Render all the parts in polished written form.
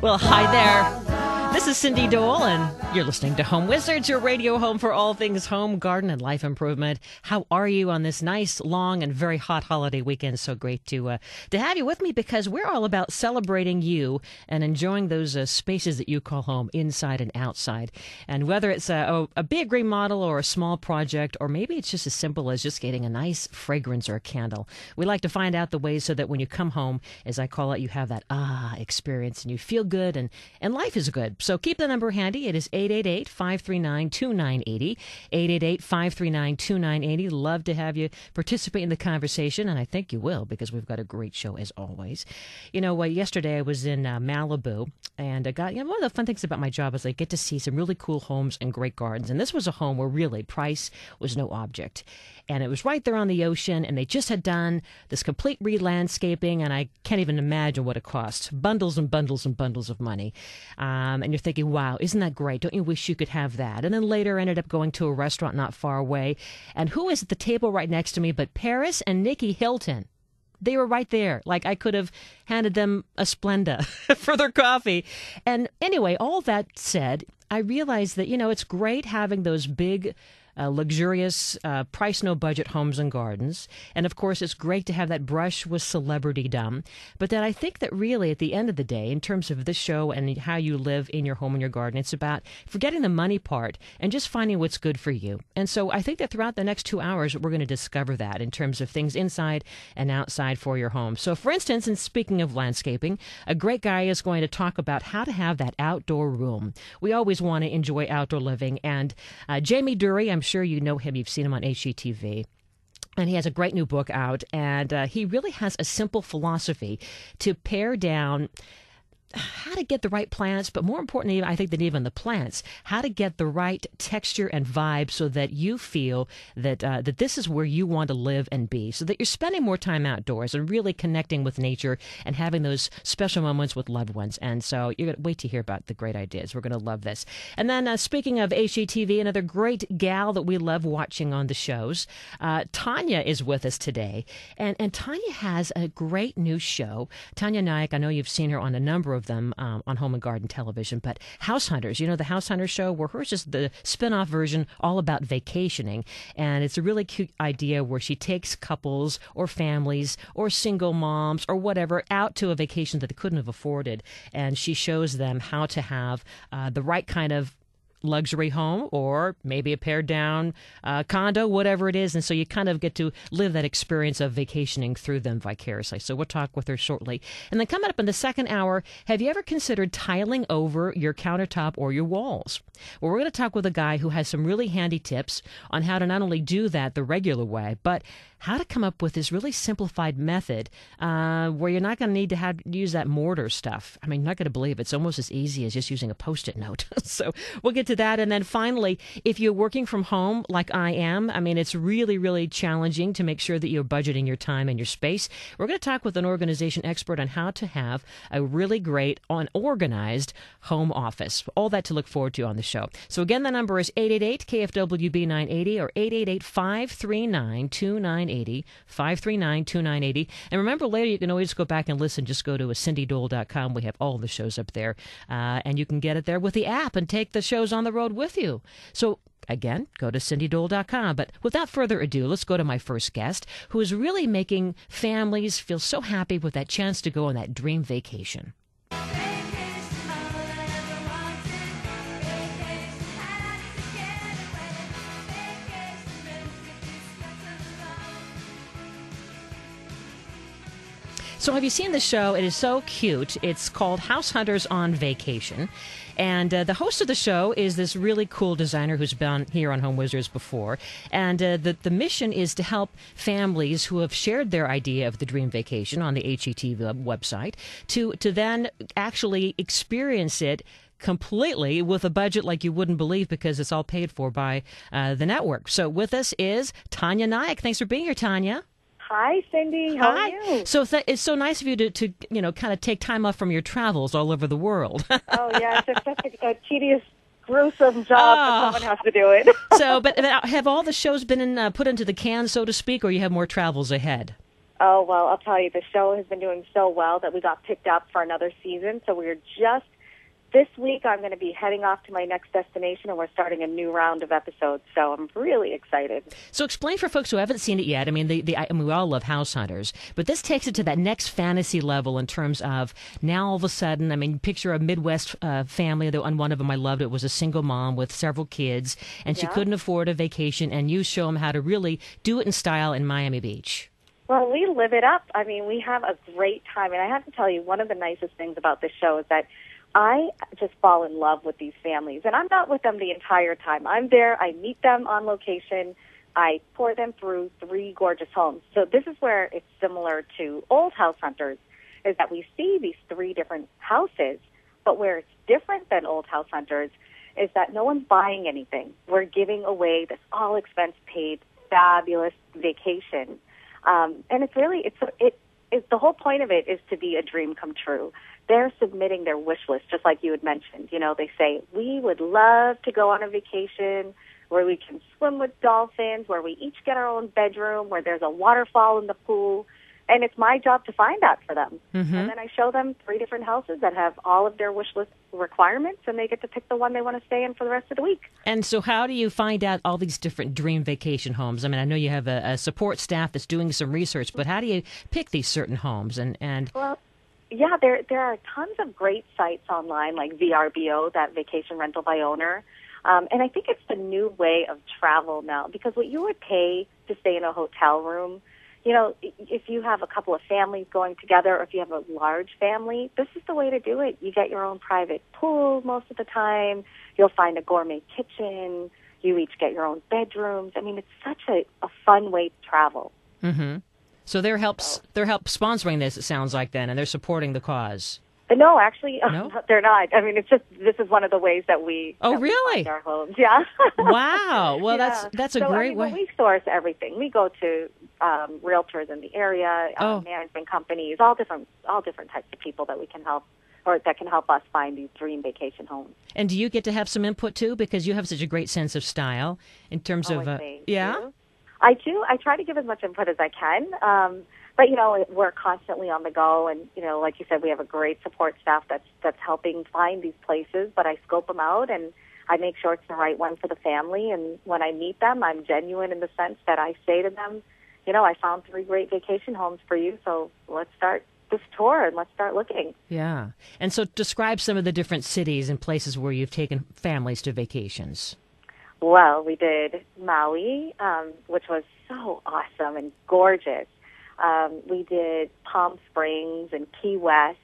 Well, hi there. This is Cindy Dole, and you're listening to Home Wizards, your radio home for all things home, garden, and life improvement. How are you on this nice, long, and very hot holiday weekend? So great to have you with me, because we're all about celebrating you and enjoying those spaces that you call home, inside and outside. And whether it's a big remodel or a small project, or maybe it's just as simple as just getting a nice fragrance or a candle, we like to find out the ways so that when you come home, as I call it, you have that experience and you feel good and life is good. So keep the number handy. It is 888-539-2980, 888-539-2980. Love to have you participate in the conversation, and I think you will, because we've got a great show as always. You know, yesterday I was in Malibu, and I got, one of the fun things about my job is I get to see some really cool homes and great gardens, and this was a home where really price was no object. And it was right there on the ocean, and they just had done this complete re-landscaping, and I can't even imagine what it cost. Bundles and bundles and bundles of money. And you're thinking, wow, isn't that great? Don't you wish you could have that? And then later I ended up going to a restaurant not far away. And who is at the table right next to me but Paris and Nikki Hilton? They were right there. Like, I could have handed them a Splenda for their coffee. And anyway, all that said, I realized that, it's great having those big, luxurious, price no budget homes and gardens. And of course, it's great to have that brush with celebrity-dom. But then I think that really at the end of the day, in terms of this show and how you live in your home and your garden, it's about forgetting the money part and just finding what's good for you. And so I think that throughout the next 2 hours, we're going to discover that in terms of things inside and outside for your home. So for instance, and speaking of landscaping, a great guy is going to talk about how to have that outdoor room. We always want to enjoy outdoor living. And Jamie Dury, I'm sure you know him. You've seen him on HGTV. And he has a great new book out. And he really has a simple philosophy to pare down how to get the right plants, but more importantly, I think than even the plants, how to get the right texture and vibe so that you feel that that this is where you want to live and be, so that you're spending more time outdoors and really connecting with nature and having those special moments with loved ones. And so you're going to wait to hear about the great ideas. We're going to love this. And then speaking of HGTV, another great gal that we love watching on the shows, Taniya is with us today. And Taniya has a great new show. Taniya Nayak, I know you've seen her on a number of them on Home and Garden Television, but House Hunters, the House Hunters show, where hers is the spin-off version all about vacationing. And it's a really cute idea where she takes couples or families or single moms or whatever out to a vacation that they couldn't have afforded. And she shows them how to have the right kind of luxury home, or maybe a pared down condo, whatever it is. And so you kind of get to live that experience of vacationing through them vicariously. So we'll talk with her shortly. And then coming up in the second hour, have you ever considered tiling over your countertop or your walls? Well, we're going to talk with a guy who has some really handy tips on how to not only do that the regular way, but how to come up with this really simplified method where you're not going to need to use that mortar stuff. I mean, you're not going to believe it's almost as easy as just using a Post-it note. So we'll get to that. And then finally, if you're working from home like I am, I mean, it's really, really challenging to make sure that you're budgeting your time and your space. We're going to talk with an organization expert on how to have a really great, organized home office. All that to look forward to on the show. So again, the number is 888-KFWB-980 or 888-539-2980. 539-2980. And remember, later you can always go back and listen. Just go to cindydole.com. We have all the shows up there. And you can get it there with the app and take the shows on the road with you. So again, go to cindydole.com. But without further ado, let's go to my first guest, who is really making families feel so happy with that chance to go on that dream vacation. So have you seen the show? It is so cute. It's called House Hunters on Vacation. And the host of the show is this really cool designer who's been here on Home Wizards before. And the mission is to help families who have shared their idea of the dream vacation on the HET website to then actually experience it completely with a budget like you wouldn't believe, because it's all paid for by the network. So with us is Taniya Nayak. Thanks for being here, Taniya. Hi, Cindy. How are you? So it's so nice of you to kind of take time off from your travels all over the world. Oh, yeah. It's such a tedious, gruesome job, but someone has to do it. But have all the shows been put into the can, so to speak, or you have more travels ahead? Oh, well, I'll tell you, the show has been doing so well that we got picked up for another season. So we're just this week I'm going to be heading off to my next destination, and we're starting a new round of episodes. So I'm really excited. So explain for folks who haven't seen it yet. I mean, I mean, we all love House Hunters, but this takes it to that next fantasy level in terms of now all of a sudden, I mean, picture a Midwest family. On one of them, I loved it, was a single mom with several kids, and she couldn't afford a vacation, and you show them how to really do it in style in Miami Beach. Well, we live it up. I mean, we have a great time. And I have to tell you, one of the nicest things about this show is that I just fall in love with these families. And I'm not with them the entire time. I'm there. I meet them on location. I pour them through 3 gorgeous homes. So this is where it's similar to old House Hunters, is that we see these 3 different houses. But where it's different than old House Hunters is that no one's buying anything. We're giving away this all-expense-paid, fabulous vacation. And it's really, the whole point of it is to be a dream come true. They're submitting their wish list, just like you had mentioned. You know, they say, we would love to go on a vacation where we can swim with dolphins, where we each get our own bedroom, where there's a waterfall in the pool. And it's my job to find that for them. Mm-hmm. And then I show them 3 different houses that have all of their wish list requirements, and they get to pick the one they want to stay in for the rest of the week. And so how do you find out all these different dream vacation homes? I mean, I know you have a support staff that's doing some research, but how do you pick these certain homes? Well, yeah, there are tons of great sites online, like VRBO, that Vacation Rental by Owner. And I think it's the new way of travel now, because what you would pay to stay in a hotel room, you know, if you have a couple of families going together, or if you have a large family, this is the way to do it. You get your own private pool most of the time. You'll find a gourmet kitchen. You each get your own bedrooms. I mean, it's such a fun way to travel. Mm-hmm. So they're help sponsoring this, it sounds like, then, and they're supporting the cause. No, actually, no? They're not. I mean, it's just, this is one of the ways that we really? We find our homes. Yeah. Wow. Well, that's a great way. We source everything. We go to realtors in the area, management companies, all different types of people that we can help, or that can help us find these dream vacation homes. And do you get to have some input too, because you have such a great sense of style in terms of yeah. I do. I try to give as much input as I can. But, you know, we're constantly on the go, and, you know, like you said, we have a great support staff that's helping find these places, but I scope them out, and I make sure it's the right one for the family, and when I meet them, I'm genuine in the sense that I say to them, you know, I found 3 great vacation homes for you, so let's start this tour and let's start looking. Yeah. And so describe some of the different cities and places where you've taken families to vacations. Well, we did Maui, which was so awesome and gorgeous. We did Palm Springs and Key West.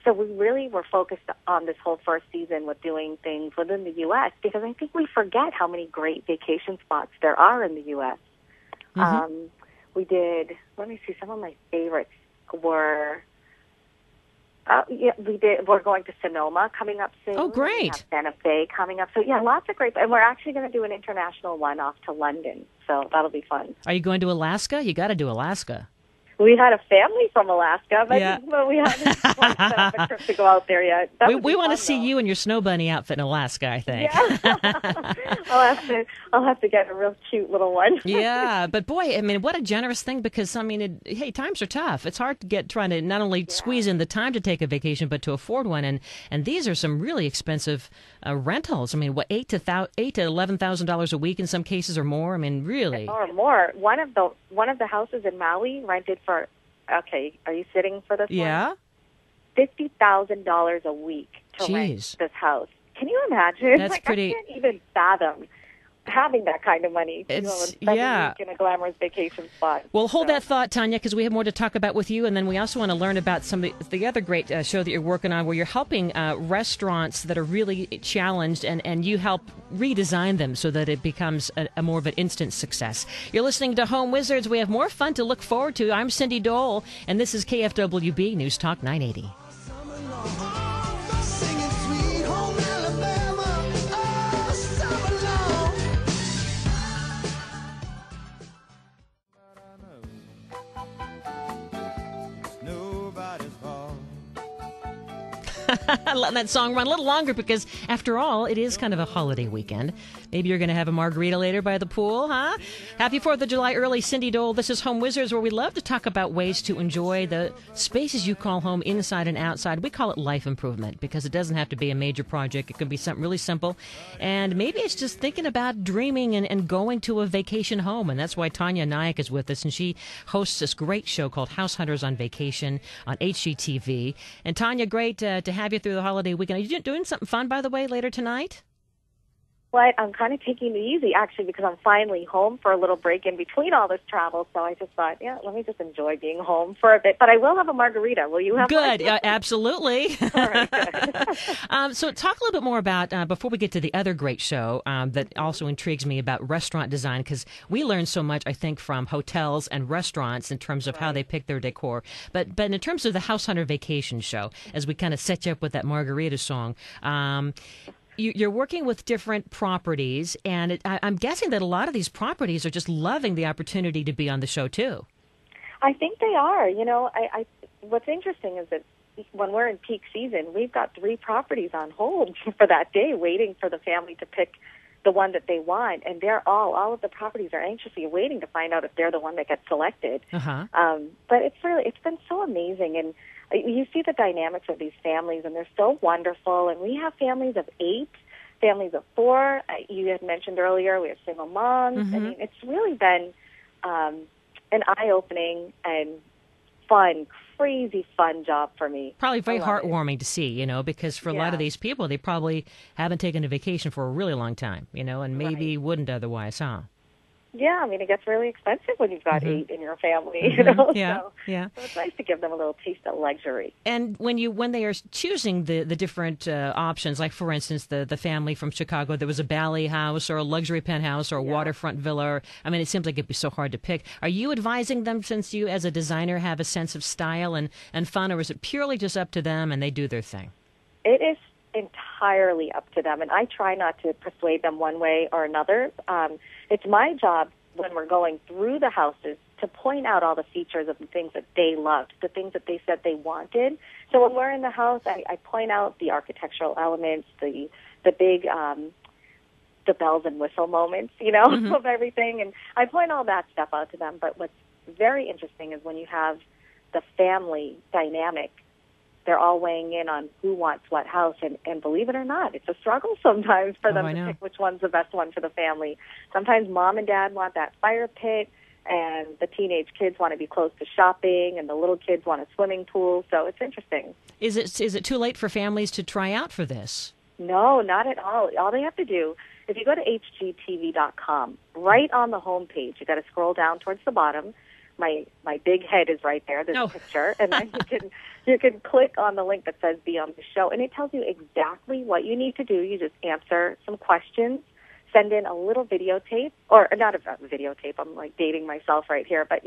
So we really were focused on this whole first season with doing things within the U.S. because I think we forget how many great vacation spots there are in the U.S. Mm-hmm. We did, let me see, some of my favorites were, we're going to Sonoma coming up soon. Oh, great. We have Santa Fe coming up. So, yeah, lots of great, and we're actually going to do an international one off to London. So that'll be fun. Are you going to Alaska? You got to do Alaska. We had a family from Alaska, but we haven't quite set up a trip to go out there yet. We want to see you in your snow bunny outfit in Alaska, I think. Yeah. I'll have to get a real cute little one. Yeah, but boy, I mean, what a generous thing, because, I mean, hey, times are tough. It's hard to trying to not only squeeze in the time to take a vacation, but to afford one. And these are some really expensive rentals. I mean, what, $8,000 to $11,000 a week in some cases, or more? I mean, really. Or more. One of the houses in Maui rented for, okay, are you sitting for this one? $50,000 a week to rent this house. Can you imagine? That's pretty. I can't even fathom having that kind of money. Spend a week in a glamorous vacation spot. Well, hold that thought, Tanya, because we have more to talk about with you, and then we also want to learn about some of the other great show that you're working on, where you're helping restaurants that are really challenged, and you help redesign them so that it becomes a more of an instant success. You're listening to Home Wizards. We have more fun to look forward to. I'm Cindy Dole, and this is KFWB News Talk 980. letting that song run a little longer because, after all, it is kind of a holiday weekend. Maybe you're going to have a margarita later by the pool, huh? Happy 4th of July early, Cindy Dole. This is Home Wizards, where we love to talk about ways to enjoy the spaces you call home, inside and outside. We call it life improvement because it doesn't have to be a major project. It can be something really simple. And maybe it's just thinking about dreaming and going to a vacation home. And that's why Taniya Nayak is with us. And she hosts this great show called House Hunters on Vacation on HGTV. And Tanya, great to have you through the holiday weekend. Are you doing something fun, by the way, later tonight? But I'm kind of taking it easy, actually, because I'm finally home for a little break in between all this travel. So I just thought, let me just enjoy being home for a bit. But I will have a margarita. Will you have one? Good. Absolutely. All right, good. So talk a little bit more about, before we get to the other great show that also intrigues me about restaurant design, because we learn so much, I think, from hotels and restaurants in terms of how they pick their decor. But in terms of the House Hunter Vacation show, as we kind of set you up with that margarita song, you're working with different properties, and I'm guessing that a lot of these properties are just loving the opportunity to be on the show, too. I think they are. What's interesting is that when we're in peak season, we've got 3 properties on hold for that day, waiting for the family to pick the one that they want. And they're all of the properties are anxiously waiting to find out if they're the one that gets selected. Uh-huh. But it's been so amazing. And you see the dynamics of these families, and they're so wonderful. And we have families of 8, families of 4. You had mentioned earlier we have single moms. Mm-hmm. I mean, it's really been an eye-opening and fun, crazy fun job for me. Probably very heartwarming to see, because for a lot of these people, they probably haven't taken a vacation for a really long time, and maybe wouldn't otherwise, huh? Yeah, I mean, it gets really expensive when you've got 8 in your family, Yeah, so, yeah. So it's nice to give them a little taste of luxury. And when they are choosing the different options, like, for instance, the family from Chicago, there was a Bally house or a luxury penthouse or a waterfront villa. I mean, it seems like it'd be so hard to pick. Are you advising them, since you, as a designer, have a sense of style and fun, or is it purely just up to them and they do their thing? It is entirely up to them, and I try not to persuade them one way or another. It's my job when we're going through the houses to point out all the features of the things that they loved, the things that they said they wanted. So when we're in the house, I point out the architectural elements, the big the bells and whistle moments, of everything, and I point all that stuff out to them. But what's very interesting is when you have the family dynamic. They're all weighing in on who wants what house, and believe it or not, it's a struggle sometimes for them to pick which one's the best one for the family. Sometimes mom and dad want that fire pit, and the teenage kids want to be close to shopping, and the little kids want a swimming pool, so it's interesting. Is it too late for families to try out for this? No, not at all. All they have to do, if you go to hgtv.com, right on the home page, you got to scroll down towards the bottom. My big head is right there. There's a picture, and then you can click on the link that says "Be on the Show," and it tells you exactly what you need to do. You just answer some questions, send in a little videotape, or not a videotape. I'm like dating myself right here, but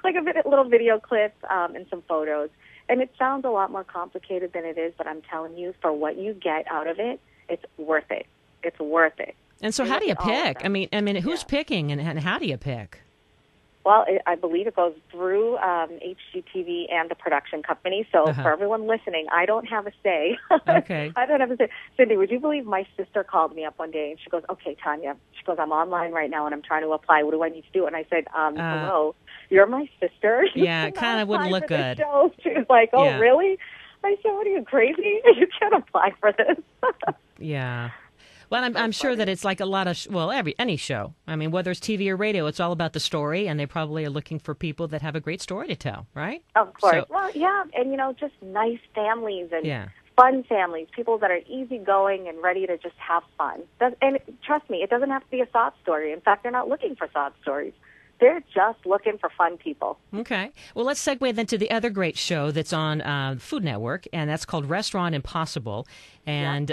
like a little video clip and some photos. And it sounds a lot more complicated than it is, but I'm telling you, for what you get out of it, it's worth it. It's worth it. And so, how do you pick? I mean, who's picking, and how do you pick? Well, I believe it goes through HGTV and the production company. So for everyone listening, I don't have a say. Okay. I don't have a say. Cindy, would you believe my sister called me up one day and she goes, "Okay, Tanya," she goes, "I'm online right now and I'm trying to apply. What do I need to do?" And I said, "Hello, you're my sister." Yeah, it kind of wouldn't look good. She was like, "Oh, really?" I said, "What are you, crazy? You can't apply for this." Yeah. Well, I'm sure that it's like a lot of, any show. I mean, whether it's TV or radio, it's all about the story, and they probably are looking for people that have a great story to tell, right? Of course. So, well, yeah, and, just nice families and fun families, people that are easygoing and ready to just have fun. And trust me, it doesn't have to be a sob story. In fact, they're not looking for sob stories. They're just looking for fun people. Okay. Well, let's segue then to the other great show that's on Food Network, and that's called Restaurant Impossible. And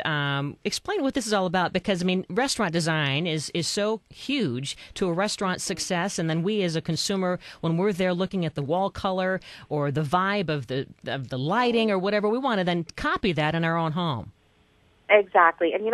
explain what this is all about, because, restaurant design is so huge to a restaurant's success, and then we as a consumer, when we're there looking at the wall color or the vibe of the lighting or whatever, we want to then copy that in our own home. Exactly. And,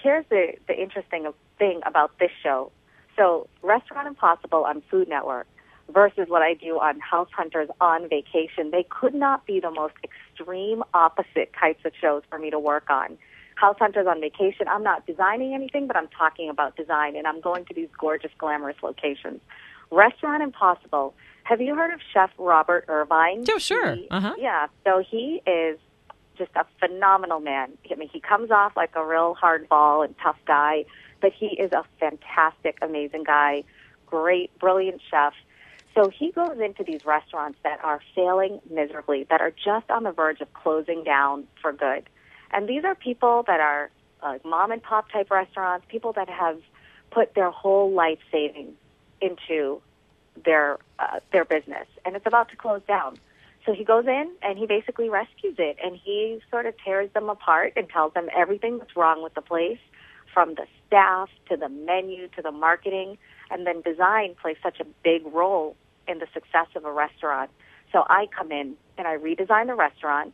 here's the interesting thing about this show. So Restaurant Impossible on Food Network, versus what I do on House Hunters on Vacation. They could not be the most extreme opposite types of shows for me to work on. House Hunters on Vacation, I'm not designing anything, but I'm talking about design, and I'm going to these gorgeous, glamorous locations. Restaurant Impossible. Have you heard of Chef Robert Irvine? Oh, sure. Yeah, so he is just a phenomenal man. I mean, he comes off like a real hardball and tough guy, but he is a fantastic, amazing guy, great, brilliant chef. So he goes into these restaurants that are failing miserably, that are just on the verge of closing down for good. And these are people that are mom-and-pop type restaurants, people that have put their whole life savings into their business, and it's about to close down. So he goes in and he basically rescues it, and he sort of tears them apart and tells them everything that's wrong with the place, from the staff to the menu to the marketing, and then design plays such a big role in the success of a restaurant. So I come in and I redesign the restaurant.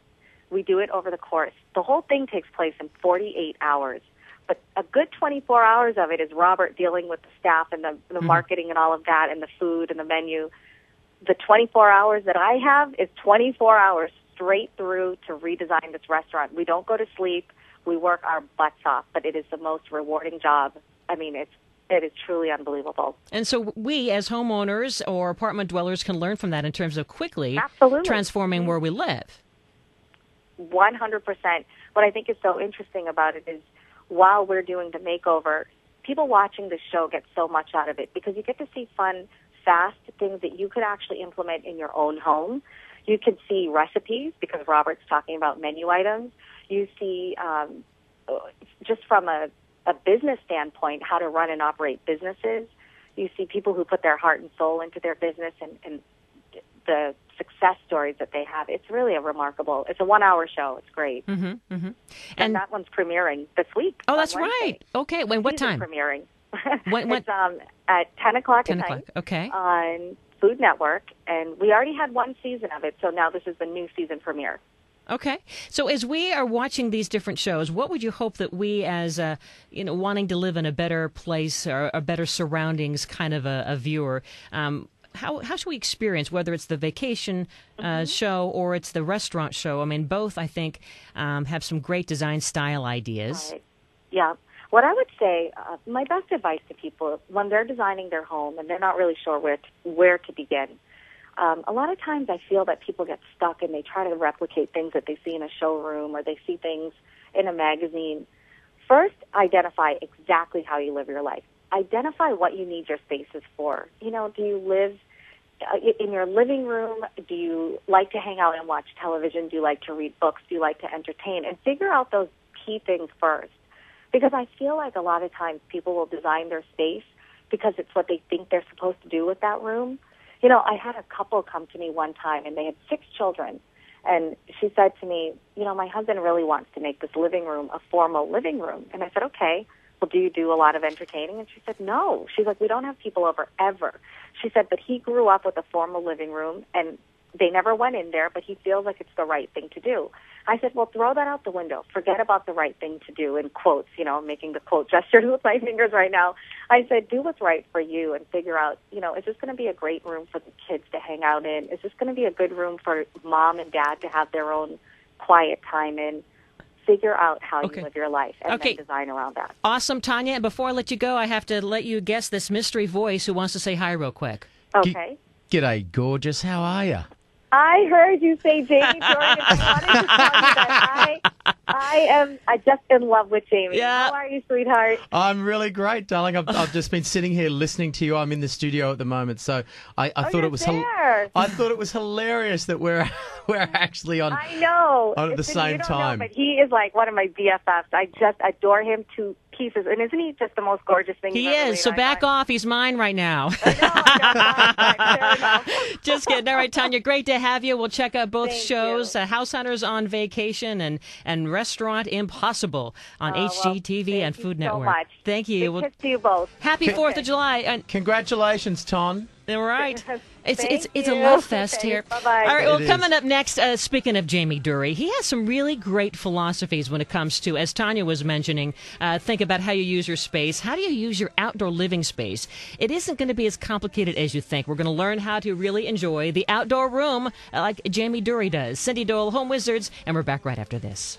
We do it over the course. The whole thing takes place in 48 hours. But a good 24 hours of it is Robert dealing with the staff and the marketing and all of that and the food and the menu. The 24 hours that I have is 24 hours straight through to redesign this restaurant. We don't go to sleep. We work our butts off, but it is the most rewarding job. I mean, it is truly unbelievable. And so we, as homeowners or apartment dwellers, can learn from that in terms of quickly transforming where we live. 100%. What I think is so interesting about it is while we're doing the makeover, people watching the show get so much out of it because you get to see fun, fast things that you could actually implement in your own home. You can see recipes because Robert's talking about menu items. You see, just from a business standpoint, how to run and operate businesses. You see people who put their heart and soul into their business and the success stories that they have. It's really it's a 1-hour show. It's great. And that one's premiering this week. Oh, that's right. Okay. What time? Premiering. When? It's at 10 o'clock at night. Okay. On Food Network. And we already had one season of it, so now this is the new season premiere. Okay. So as we are watching these different shows, what would you hope that we as, wanting to live in a better place or a better surroundings kind of a viewer, how should we experience, whether it's the vacation show or it's the restaurant show? I mean, both, I think, have some great design style ideas. Right. Yeah. What I would say, my best advice to people when they're designing their home and they're not really sure where to begin, a lot of times I feel that people get stuck and they try to replicate things that they see in a showroom or they see things in a magazine. First, identify exactly how you live your life. Identify what you need your spaces for. Do you live in your living room? Do you like to hang out and watch television? Do you like to read books? Do you like to entertain? And figure out those key things first. Because I feel like a lot of times people will design their space because it's what they think they're supposed to do with that room. I had a couple come to me one time, and they had 6 children. And she said to me, my husband really wants to make this living room a formal living room. And I said, okay. Well, do you do a lot of entertaining? And she said, no. She's like, we don't have people over ever. She said, but he grew up with a formal living room, and they never went in there, but he feels like it's the right thing to do. I said, well, throw that out the window. Forget about the right thing to do in quotes, making the quote gestures with my fingers right now. I said, do what's right for you and figure out, is this going to be a great room for the kids to hang out in? Is this going to be a good room for mom and dad to have their own quiet time in? Figure out how you live your life and then design around that. Awesome, Tanya. And before I let you go, I have to let you guess this mystery voice who wants to say hi real quick. Okay. G'day, gorgeous. How are you? I heard you say Jamie Jordan. I wanted to tell you that I just in love with Jamie. Yeah. How are you, sweetheart? I'm really great, darling. I've just been sitting here listening to you. I'm in the studio at the moment, so I thought it was I thought it was hilarious that we're actually on. I know on at the same time. But he is like one of my BFFs. I just adore him to pieces. And isn't he just the most gorgeous thing? He is. So back off. He's mine right now. I know. Just kidding. All right, Tanya, great to have you. We'll check out both Thank shows, you. House Hunters on Vacation and Restaurant Impossible on HGTV and Food Network. So much. Thank you. Big kiss to you both. Happy 4th of July. Congratulations, Ton. All right. It's a you. love fest Okay, here. bye-bye. All right, well, It coming is. up next, speaking of Jamie Dury, he has some really great philosophies when it comes to, as Tanya was mentioning, think about how you use your space. How do you use your outdoor living space? It isn't going to be as complicated as you think. We're going to learn how to really enjoy the outdoor room like Jamie Dury does. Cindy Dole, Home Wizards, and we're back right after this.